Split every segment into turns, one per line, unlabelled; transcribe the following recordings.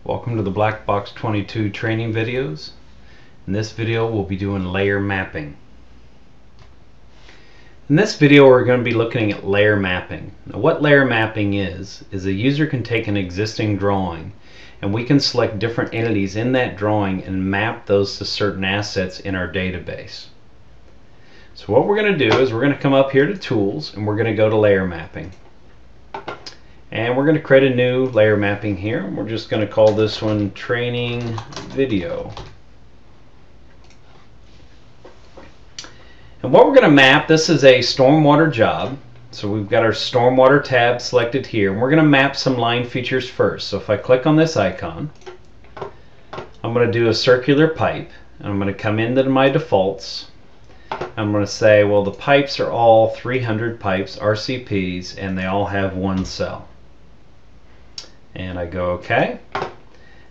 Welcome to the blackbox22 training videos. In this video we'll be doing layer mapping. In this video we're going to be looking at layer mapping. Now, what layer mapping is a user can take an existing drawing and we can select different entities in that drawing and map those to certain assets in our database. So what we're going to do is we're going to come up here to Tools and we're going to go to Layer Mapping. And we're going to create a new layer mapping here. We're just going to call this one Training Video. And what we're going to map, this is a stormwater job. So we've got our stormwater tab selected here. And we're going to map some line features first. So if I click on this icon, I'm going to do a circular pipe. And I'm going to come into my defaults. I'm going to say, well, the pipes are all 300 pipes, RCPs, and they all have one cell. And I go OK,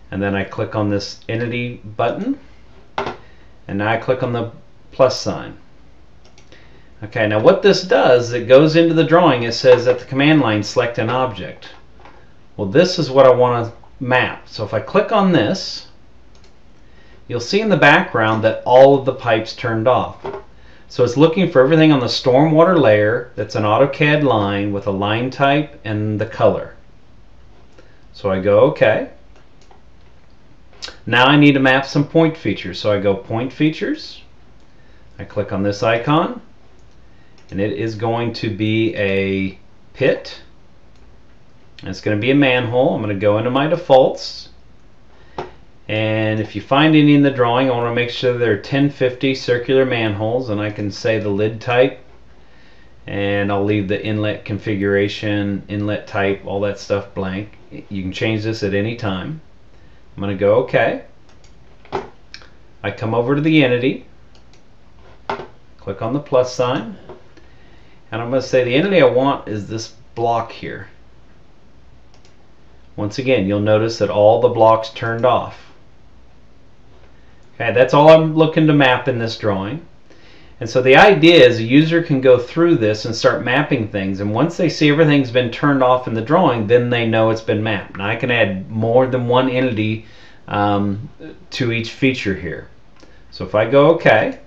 and then I click on this entity button, and now I click on the plus sign. Okay, now what this does, it goes into the drawing. It says at the command line select an object. Well, this is what I want to map. So if I click on this, you'll see in the background that all of the pipes turned off. So it's looking for everything on the stormwater layer that's an AutoCAD line with a line type and the color. So I go OK. Now I need to map some point features. So I go Point Features. I click on this icon. And it is going to be a pit. And it's going to be a manhole. I'm going to go into my defaults. And if you find any in the drawing, I want to make sure they're 1050 circular manholes. And I can say the lid type. And I'll leave the inlet configuration, inlet type, all that stuff blank. You can change this at any time. I'm going to go OK. I come over to the entity, click on the plus sign, and I'm going to say the entity I want is this block here. Once again, you'll notice that all the blocks turned off. Okay, that's all I'm looking to map in this drawing. And so the idea is a user can go through this and start mapping things, and once they see everything's been turned off in the drawing, then they know it's been mapped. Now I can add more than one entity to each feature here. So if I go OK,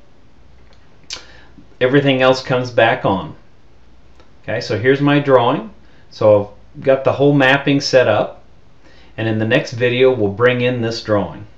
everything else comes back on. Okay, so here's my drawing. So I've got the whole mapping set up, and in the next video we'll bring in this drawing.